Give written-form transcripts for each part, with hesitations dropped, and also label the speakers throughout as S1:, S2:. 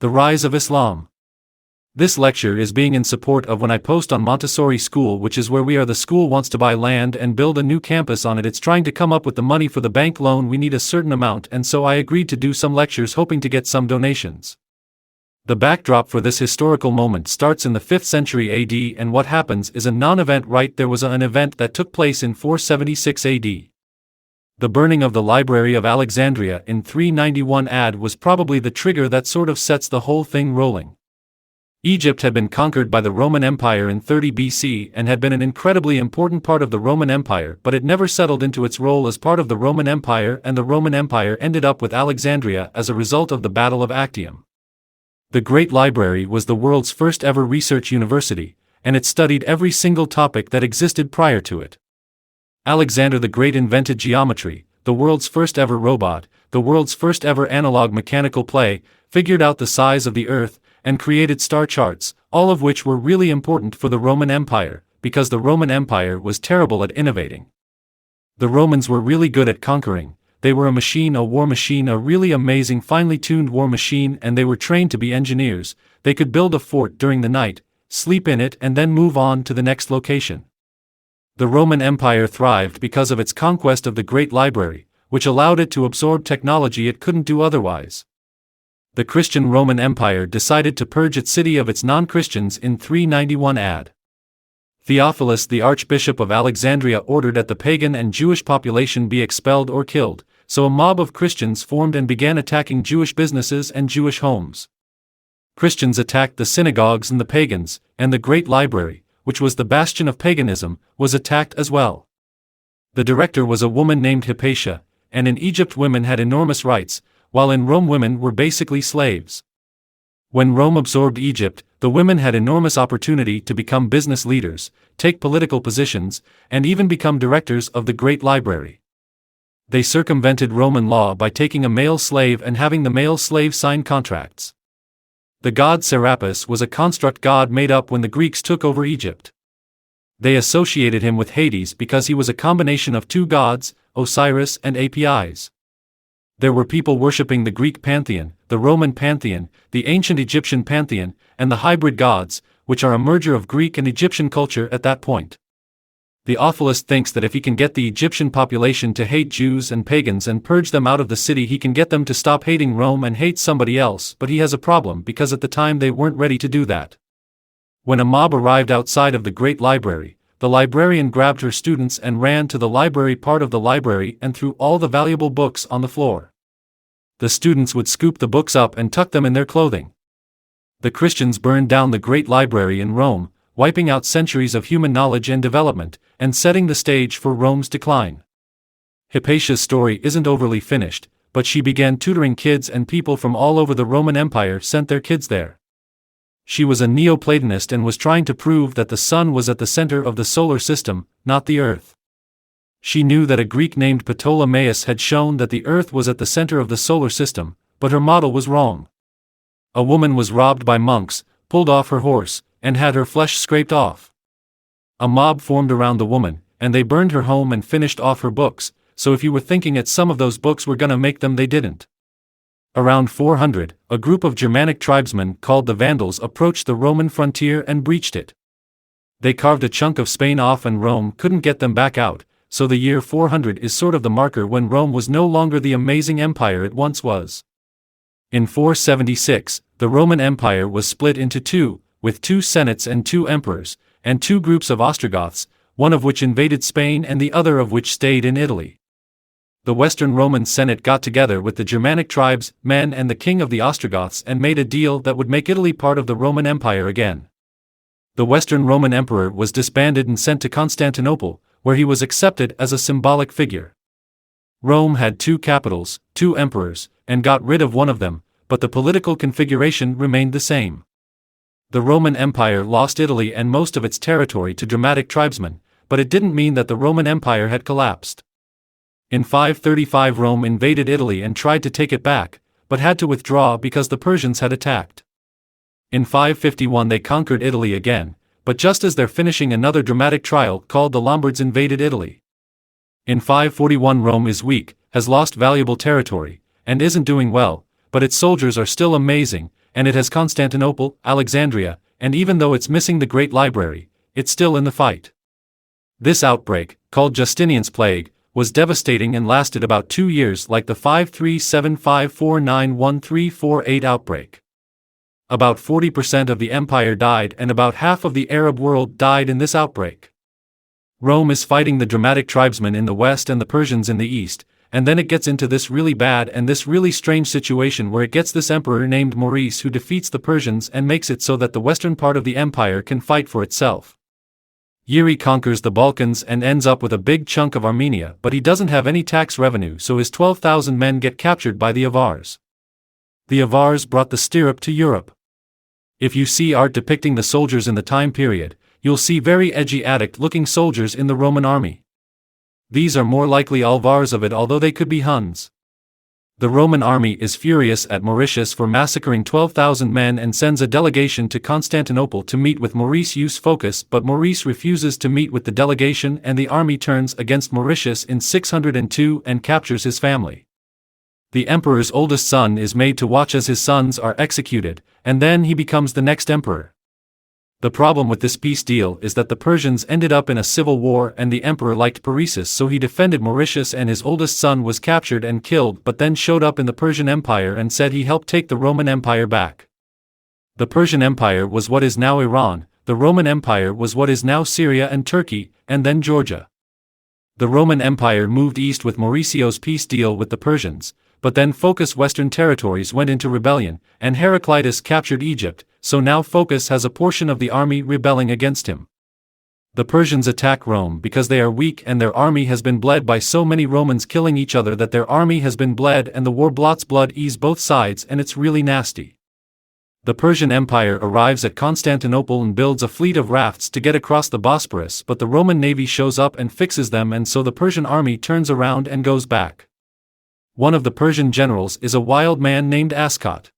S1: The Rise of Islam. This lecture is being in support of when I post on Montessori School, which is where we are. The school wants to buy land and build a new campus on it. It's trying to come up with the money for the bank loan. We need a certain amount, and so I agreed to do some lectures hoping to get some donations. The backdrop for this historical moment starts in the 5th century AD, and what happens is a non-event. Right, there was an event that took place in 476 AD. The burning of the Library of Alexandria in 391 AD was probably the trigger that sort of sets the whole thing rolling. Egypt had been conquered by the Roman Empire in 30 BC and had been an incredibly important part of the Roman Empire, but it never settled into its role as part of the Roman Empire, and the Roman Empire ended up with Alexandria as a result of the Battle of Actium. The Great Library was the world's first ever research university, and it studied every single topic that existed prior to it. Alexander the Great invented geometry, the world's first ever robot, the world's first ever analog mechanical play, figured out the size of the Earth, and created star charts, all of which were really important for the Roman Empire, because the Roman Empire was terrible at innovating. The Romans were really good at conquering. They were a machine, a war machine, a really amazing, finely tuned war machine, and they were trained to be engineers. They could build a fort during the night, sleep in it, and then move on to the next location. The Roman Empire thrived because of its conquest of the Great Library, which allowed it to absorb technology it couldn't do otherwise. The Christian Roman Empire decided to purge its city of its non-Christians in 391 AD. Theophilus, the Archbishop of Alexandria, ordered that the pagan and Jewish population be expelled or killed, so a mob of Christians formed and began attacking Jewish businesses and Jewish homes. Christians attacked the synagogues, and the pagans, and the Great Library, which was the bastion of paganism, was attacked as well. The director was a woman named Hypatia, and in Egypt women had enormous rights, while in Rome women were basically slaves. When Rome absorbed Egypt, the women had enormous opportunity to become business leaders, take political positions, and even become directors of the Great Library. They circumvented Roman law by taking a male slave and having the male slave sign contracts. The god Serapis was a construct god made up when the Greeks took over Egypt. They associated him with Hades because he was a combination of two gods, Osiris and Apis. There were people worshipping the Greek pantheon, the Roman pantheon, the ancient Egyptian pantheon, and the hybrid gods, which are a merger of Greek and Egyptian culture at that point. Theophilus thinks that if he can get the Egyptian population to hate Jews and pagans and purge them out of the city, he can get them to stop hating Rome and hate somebody else, but he has a problem because at the time they weren't ready to do that. When a mob arrived outside of the Great Library, the librarian grabbed her students and ran to the library part of the library and threw all the valuable books on the floor. The students would scoop the books up and tuck them in their clothing. The Christians burned down the Great Library in Rome, wiping out centuries of human knowledge and development, and setting the stage for Rome's decline. Hypatia's story isn't overly finished, but she began tutoring kids, and people from all over the Roman Empire sent their kids there. She was a Neoplatonist and was trying to prove that the sun was at the center of the solar system, not the Earth. She knew that a Greek named Ptolemaeus had shown that the Earth was at the center of the solar system, but her model was wrong. A woman was robbed by monks, pulled off her horse, and had her flesh scraped off. A mob formed around the woman, and they burned her home and finished off her books, so if you were thinking that some of those books were gonna make them, they didn't. Around 400, a group of Germanic tribesmen called the Vandals approached the Roman frontier and breached it. They carved a chunk of Spain off and Rome couldn't get them back out, so the year 400 is sort of the marker when Rome was no longer the amazing empire it once was. In 476, the Roman Empire was split into two, with two senates and two emperors, and two groups of Ostrogoths, one of which invaded Spain and the other of which stayed in Italy. The Western Roman Senate got together with the Germanic tribes, men, and the king of the Ostrogoths and made a deal that would make Italy part of the Roman Empire again. The Western Roman Emperor was disbanded and sent to Constantinople, where he was accepted as a symbolic figure. Rome had two capitals, two emperors, and got rid of one of them, but the political configuration remained the same. The Roman Empire lost Italy and most of its territory to Germanic tribesmen, but it didn't mean that the Roman Empire had collapsed. In 535 Rome invaded Italy and tried to take it back, but had to withdraw because the Persians had attacked. In 551 they conquered Italy again, but just as they're finishing another dramatic trial called the Lombards invaded Italy. In 541 Rome is weak, has lost valuable territory, and isn't doing well, but its soldiers are still amazing, and it has Constantinople, Alexandria, and even though it's missing the Great Library, it's still in the fight. This outbreak, called Justinian's Plague, was devastating and lasted about 2 years, like the 537549138 outbreak. About 40% of the empire died and about half of the Arab world died in this outbreak. Rome is fighting the dramatic tribesmen in the west and the Persians in the east, and then it gets into this really bad and this really strange situation where it gets this emperor named Maurice who defeats the Persians and makes it so that the western part of the empire can fight for itself. Yuri conquers the Balkans and ends up with a big chunk of Armenia, but he doesn't have any tax revenue, so his 12,000 men get captured by the Avars. The Avars brought the stirrup to Europe. If you see art depicting the soldiers in the time period, you'll see very edgy addict-looking soldiers in the Roman army. These are more likely Alvars of it, although they could be Huns. The Roman army is furious at Mauritius for massacring 12,000 men and sends a delegation to Constantinople to meet with Maurice Phocas, but Maurice refuses to meet with the delegation and the army turns against Mauritius in 602 and captures his family. The emperor's oldest son is made to watch as his sons are executed, and then he becomes the next emperor. The problem with this peace deal is that the Persians ended up in a civil war and the emperor liked Paresis, so he defended Mauritius and his oldest son was captured and killed, but then showed up in the Persian Empire and said he helped take the Roman Empire back. The Persian Empire was what is now Iran, the Roman Empire was what is now Syria and Turkey, and then Georgia. The Roman Empire moved east with Mauricio's peace deal with the Persians, but then Phocas' western territories went into rebellion, and Heraclitus captured Egypt, so now Phocas has a portion of the army rebelling against him. The Persians attack Rome because they are weak and their army has been bled by so many Romans killing each other that their army has been bled and the war blots blood ease both sides and it's really nasty. The Persian Empire arrives at Constantinople and builds a fleet of rafts to get across the Bosporus, but the Roman navy shows up and fixes them, and so the Persian army turns around and goes back. One of the Persian generals is a wild man named Ascot.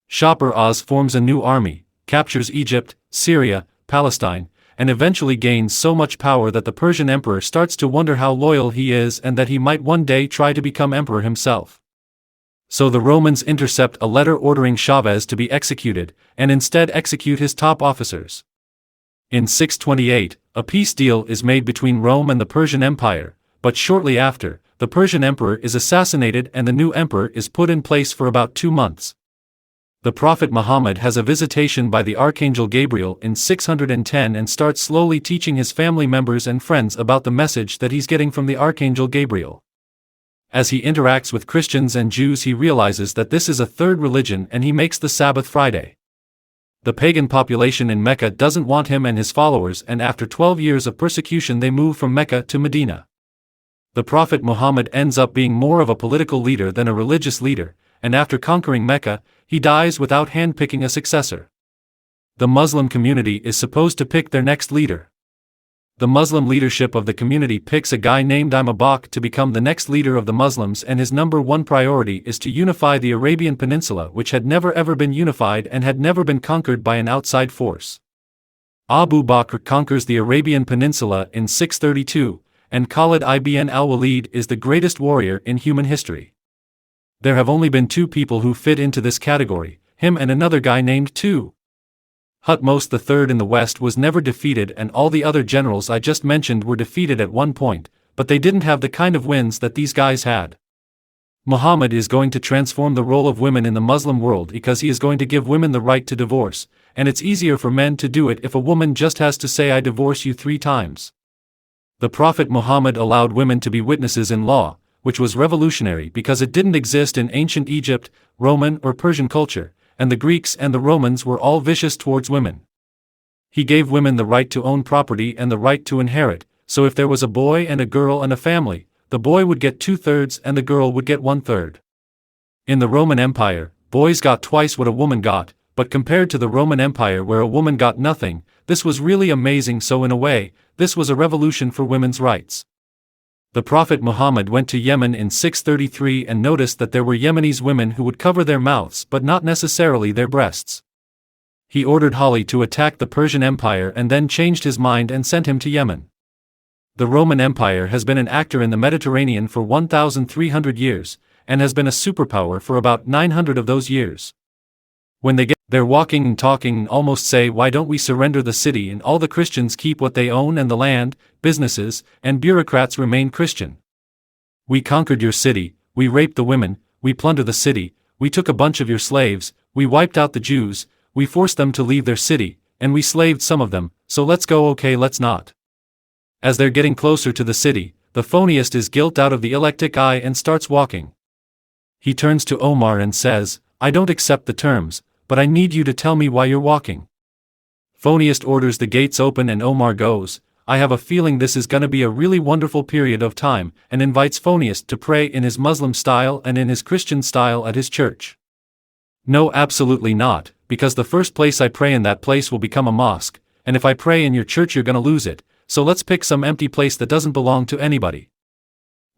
S1: Shapur-Oz forms a new army, captures Egypt, Syria, Palestine, and eventually gains so much power that the Persian emperor starts to wonder how loyal he is and that he might one day try to become emperor himself. So the Romans intercept a letter ordering Chavez to be executed, and instead execute his top officers. In 628, a peace deal is made between Rome and the Persian Empire, but shortly after, the Persian emperor is assassinated and the new emperor is put in place for about 2 months. The Prophet Muhammad has a visitation by the Archangel Gabriel in 610 and starts slowly teaching his family members and friends about the message that he's getting from the Archangel Gabriel. As he interacts with Christians and Jews, he realizes that this is a third religion and he makes the Sabbath Friday. The pagan population in Mecca doesn't want him and his followers, and after 12 years of persecution they move from Mecca to Medina. The Prophet Muhammad ends up being more of a political leader than a religious leader, and after conquering Mecca, he dies without handpicking a successor. The Muslim community is supposed to pick their next leader. The Muslim leadership of the community picks a guy named Imam Bakr to become the next leader of the Muslims, and his number one priority is to unify the Arabian Peninsula, which had never ever been unified and had never been conquered by an outside force. Abu Bakr conquers the Arabian Peninsula in 632, and Khalid ibn al-Walid is the greatest warrior in human history. There have only been 2 people who fit into this category, him and another guy named Thutmose III in the West was never defeated, and all the other generals I just mentioned were defeated at one point, but they didn't have the kind of wins that these guys had. Muhammad is going to transform the role of women in the Muslim world because he is going to give women the right to divorce, and it's easier for men to do it if a woman just has to say "I divorce you" 3 times. The Prophet Muhammad allowed women to be witnesses in law, which was revolutionary because it didn't exist in ancient Egypt, Roman or Persian culture, and the Greeks and the Romans were all vicious towards women. He gave women the right to own property and the right to inherit, so if there was a boy and a girl and a family, the boy would get 2/3 and the girl would get 1/3. In the Roman Empire, boys got twice what a woman got, but compared to the Roman Empire where a woman got nothing, this was really amazing. So in a way, this was a revolution for women's rights. The Prophet Muhammad went to Yemen in 633 and noticed that there were Yemenis women who would cover their mouths but not necessarily their breasts. He ordered Hali to attack the Persian Empire and then changed his mind and sent him to Yemen. The Roman Empire has been an actor in the Mediterranean for 1,300 years, and has been a superpower for about 900 of those years. When they get there walking and talking and almost say, why don't we surrender the city and all the Christians keep what they own and the land, businesses, and bureaucrats remain Christian. We conquered your city, we raped the women, we plundered the city, we took a bunch of your slaves, we wiped out the Jews, we forced them to leave their city, and we slaved some of them, so let's go. Okay, let's not. As they're getting closer to the city, the phoniest is guilt out of the electric eye and starts walking. He turns to Omar and says, I don't accept the terms, but I need you to tell me why you're walking. Phoniest orders the gates open and Omar goes, I have a feeling this is gonna be a really wonderful period of time, and invites Phoniest to pray in his Muslim style and in his Christian style at his church. No, absolutely not, because the first place I pray in that place will become a mosque, and if I pray in your church you're gonna lose it, so let's pick some empty place that doesn't belong to anybody.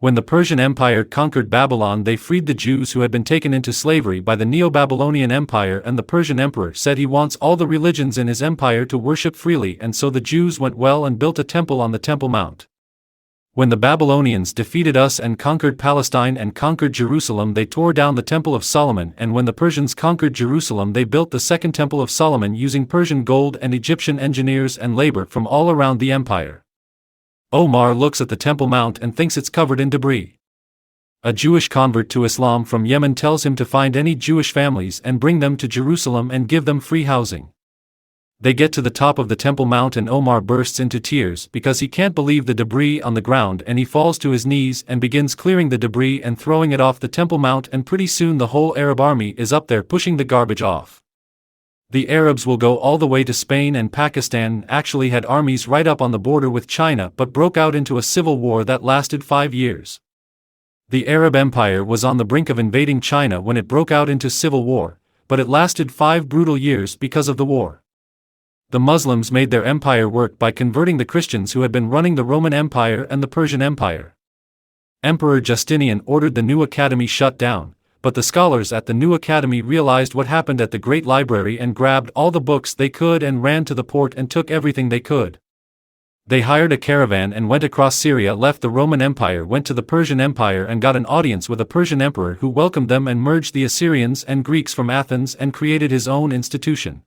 S1: When the Persian Empire conquered Babylon, they freed the Jews who had been taken into slavery by the Neo-Babylonian Empire, and the Persian emperor said he wants all the religions in his empire to worship freely, and so the Jews went well and built a temple on the Temple Mount. When the Babylonians defeated us and conquered Palestine and conquered Jerusalem, they tore down the Temple of Solomon, and when the Persians conquered Jerusalem, they built the Second Temple of Solomon using Persian gold and Egyptian engineers and labor from all around the empire. Omar looks at the Temple Mount and thinks it's covered in debris. A Jewish convert to Islam from Yemen tells him to find any Jewish families and bring them to Jerusalem and give them free housing. They get to the top of the Temple Mount and Omar bursts into tears because he can't believe the debris on the ground, and he falls to his knees and begins clearing the debris and throwing it off the Temple Mount, and pretty soon the whole Arab army is up there pushing the garbage off. The Arabs will go all the way to Spain, and Pakistan actually had armies right up on the border with China but broke out into a civil war that lasted 5 years. The Arab Empire was on the brink of invading China when it broke out into civil war, but it lasted 5 brutal years because of the war. The Muslims made their empire work by converting the Christians who had been running the Roman Empire and the Persian Empire. Emperor Justinian ordered the new academy shut down, but the scholars at the new academy realized what happened at the Great Library and grabbed all the books they could and ran to the port and took everything they could. They hired a caravan and went across Syria, left the Roman Empire, went to the Persian Empire and got an audience with a Persian emperor who welcomed them and merged the Assyrians and Greeks from Athens and created his own institution.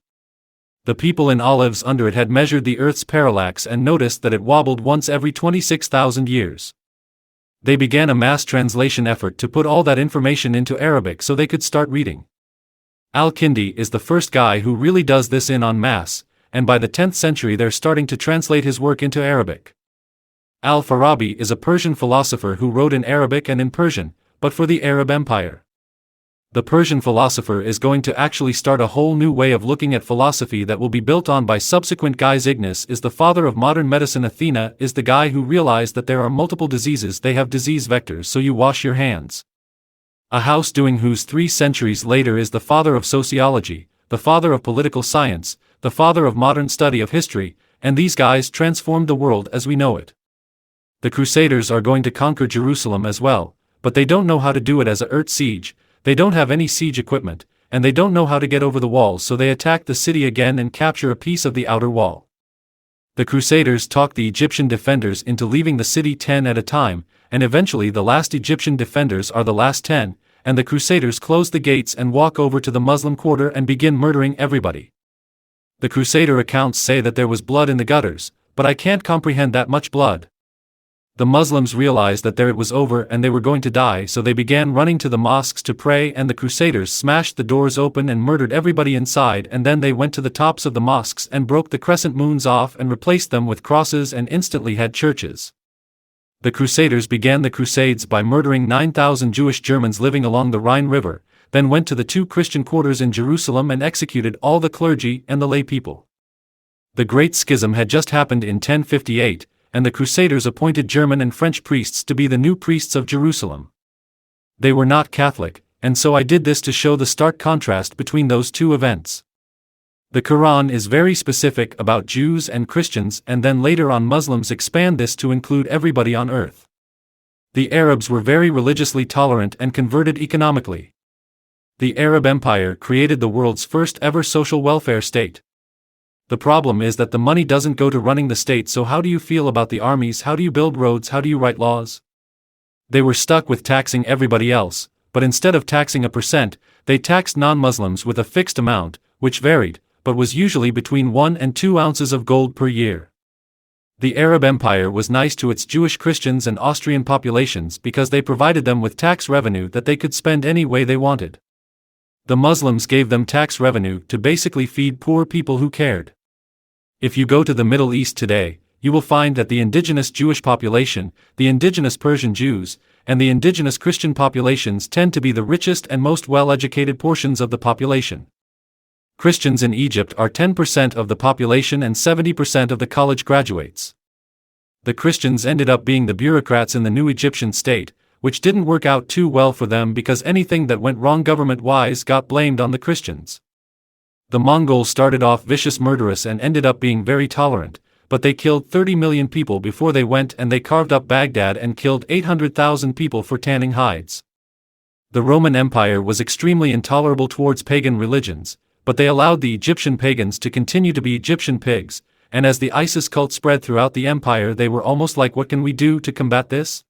S1: The people in Olives under it had measured the earth's parallax and noticed that it wobbled once every 26,000 years. They began a mass translation effort to put all that information into Arabic so they could start reading. Al-Kindi is the first guy who really does this en masse, and by the 10th century they're starting to translate his work into Arabic. Al-Farabi is a Persian philosopher who wrote in Arabic and in Persian, but for the Arab Empire. The Persian philosopher is going to actually start a whole new way of looking at philosophy that will be built on by subsequent guys. Ignis is the father of modern medicine. Athena is the guy who realized that there are multiple diseases, they have disease vectors, so you wash your hands. Ahous doing who's 3 centuries later is the father of sociology, the father of political science, the father of modern study of history, and these guys transformed the world as we know it. The Crusaders are going to conquer Jerusalem as well, but they don't know how to do it as a earth siege. They don't have any siege equipment, and they don't know how to get over the walls, so they attack the city again and capture a piece of the outer wall. The Crusaders talk the Egyptian defenders into leaving the city 10 at a time, and eventually the last Egyptian defenders are the last 10, and the Crusaders close the gates and walk over to the Muslim quarter and begin murdering everybody. The Crusader accounts say that there was blood in the gutters, but I can't comprehend that much blood. The Muslims realized that there it was over and they were going to die, so they began running to the mosques to pray, and the Crusaders smashed the doors open and murdered everybody inside, and then they went to the tops of the mosques and broke the crescent moons off and replaced them with crosses and instantly had churches. The Crusaders began the Crusades by murdering 9,000 Jewish Germans living along the Rhine River, then went to the 2 Christian quarters in Jerusalem and executed all the clergy and the lay people. The Great Schism had just happened in 1058, and the Crusaders appointed German and French priests to be the new priests of Jerusalem. They were not Catholic, and so I did this to show the stark contrast between those 2 events. The Quran is very specific about Jews and Christians, and then later on Muslims expand this to include everybody on earth. The Arabs were very religiously tolerant and converted economically. The Arab Empire created the world's first ever social welfare state. The problem is that the money doesn't go to running the state, so how do you feel about the armies? How do you build roads? How do you write laws? They were stuck with taxing everybody else, but instead of taxing 1%, They taxed non-Muslims with a fixed amount, which varied, but was usually between 1 and 2 ounces of gold per year. The Arab Empire was nice to its Jewish Christians and Austrian populations because they provided them with tax revenue that they could spend any way they wanted. The Muslims gave them tax revenue to basically feed poor people who cared. If you go to the Middle East today, you will find that the indigenous Jewish population, the indigenous Persian Jews, and the indigenous Christian populations tend to be the richest and most well-educated portions of the population. Christians in Egypt are 10% of the population and 70% of the college graduates. The Christians ended up being the bureaucrats in the new Egyptian state, which didn't work out too well for them because anything that went wrong government-wise got blamed on the Christians. The Mongols started off vicious, murderous, and ended up being very tolerant, but they killed 30 million people before they went and they carved up Baghdad and killed 800,000 people for tanning hides. The Roman Empire was extremely intolerable towards pagan religions, but they allowed the Egyptian pagans to continue to be Egyptian pigs, and as the ISIS cult spread throughout the empire they were almost like, what can we do to combat this?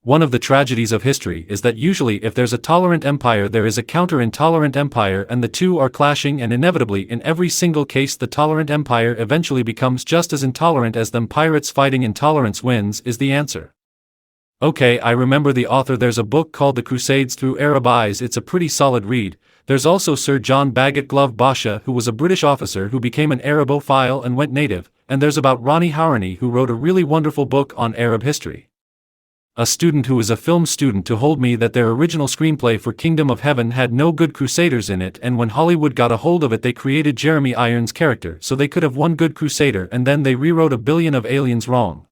S1: One of the tragedies of history is that usually if there's a tolerant empire there is a counter-intolerant empire, and the two are clashing, and inevitably in every single case the tolerant empire eventually becomes just as intolerant as them. Pirates fighting intolerance wins is the answer. Okay, I remember the author. There's a book called The Crusades Through Arab Eyes. It's a pretty solid read. There's also Sir John Bagot Glove Basha, who was a British officer who became an Arabophile and went native, and there's about Ronnie Harani, who wrote a really wonderful book on Arab history. A student who is a film student told me that their original screenplay for Kingdom of Heaven had no good Crusaders in it, and when Hollywood got a hold of it they created Jeremy Irons' character so they could have one good Crusader, and then they rewrote a billion of aliens wrong.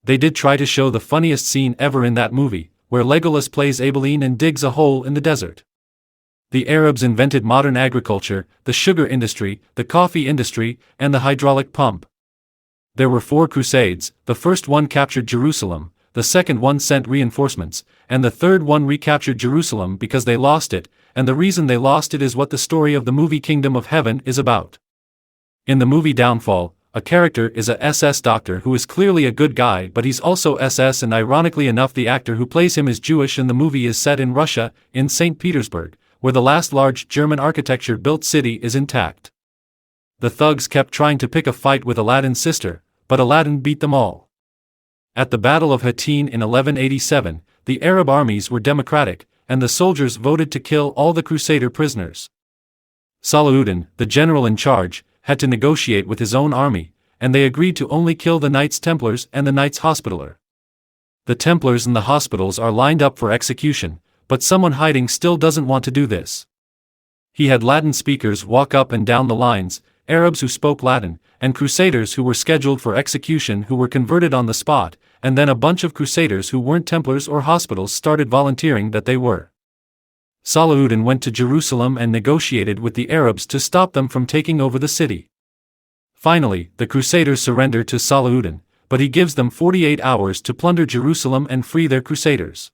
S1: They did try to show the funniest scene ever in that movie, where Legolas plays Abilene and digs a hole in the desert. The Arabs invented modern agriculture, the sugar industry, the coffee industry, and the hydraulic pump. There were 4 crusades. The first one captured Jerusalem, the second one sent reinforcements, and the third one recaptured Jerusalem because they lost it, and the reason they lost it is what the story of the movie Kingdom of Heaven is about. In the movie Downfall, a character is a SS doctor who is clearly a good guy, but he's also SS, and ironically enough the actor who plays him is Jewish, and the movie is set in Russia, in St. Petersburg, where the last large German architecture-built city is intact. The thugs kept trying to pick a fight with Aladdin's sister, but Aladdin beat them all. At the Battle of Hattin in 1187, the Arab armies were democratic, and the soldiers voted to kill all the Crusader prisoners. Salahuddin, the general in charge, had to negotiate with his own army, and they agreed to only kill the Knights Templars and the Knights Hospitaller. The Templars and the Hospitals are lined up for execution, but someone hiding still doesn't want to do this. He had Latin speakers walk up and down the lines, Arabs who spoke Latin, and Crusaders who were scheduled for execution who were converted on the spot, and then a bunch of Crusaders who weren't Templars or Hospitals started volunteering that they were. Salahuddin went to Jerusalem and negotiated with the Arabs to stop them from taking over the city. Finally, the Crusaders surrender to Salahuddin, but he gives them 48 hours to plunder Jerusalem and free their Crusaders.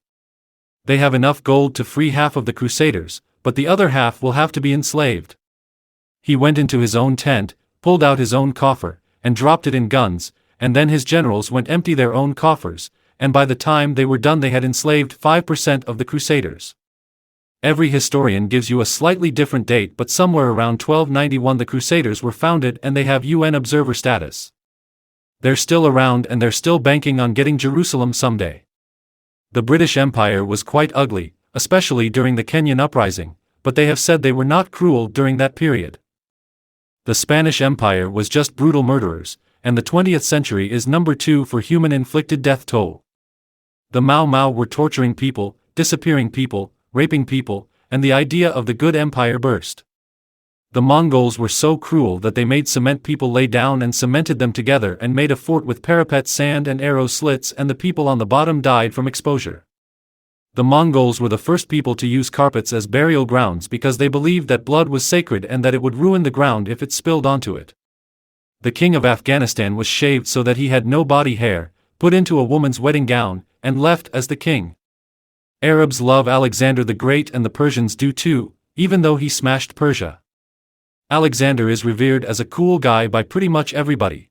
S1: They have enough gold to free half of the Crusaders, but the other half will have to be enslaved. He went into his own tent, pulled out his own coffer, and dropped it in guns, and then his generals went empty their own coffers, and by the time they were done they had enslaved 5% of the Crusaders. Every historian gives you a slightly different date, but somewhere around 1291 the Crusaders were founded and they have UN observer status. They're still around and they're still banking on getting Jerusalem someday. The British Empire was quite ugly, especially during the Kenyan uprising, but they have said they were not cruel during that period. The Spanish Empire was just brutal murderers, and the 20th century is number 2 for human-inflicted death toll. The Mau Mau were torturing people, disappearing people, raping people, and the idea of the good empire burst. The Mongols were so cruel that they made cement people lay down and cemented them together and made a fort with parapet sand and arrow slits, and the people on the bottom died from exposure. The Mongols were the first people to use carpets as burial grounds because they believed that blood was sacred and that it would ruin the ground if it spilled onto it. The king of Afghanistan was shaved so that he had no body hair, put into a woman's wedding gown, and left as the king. Arabs love Alexander the Great and the Persians do too, even though he smashed Persia. Alexander is revered as a cool guy by pretty much everybody.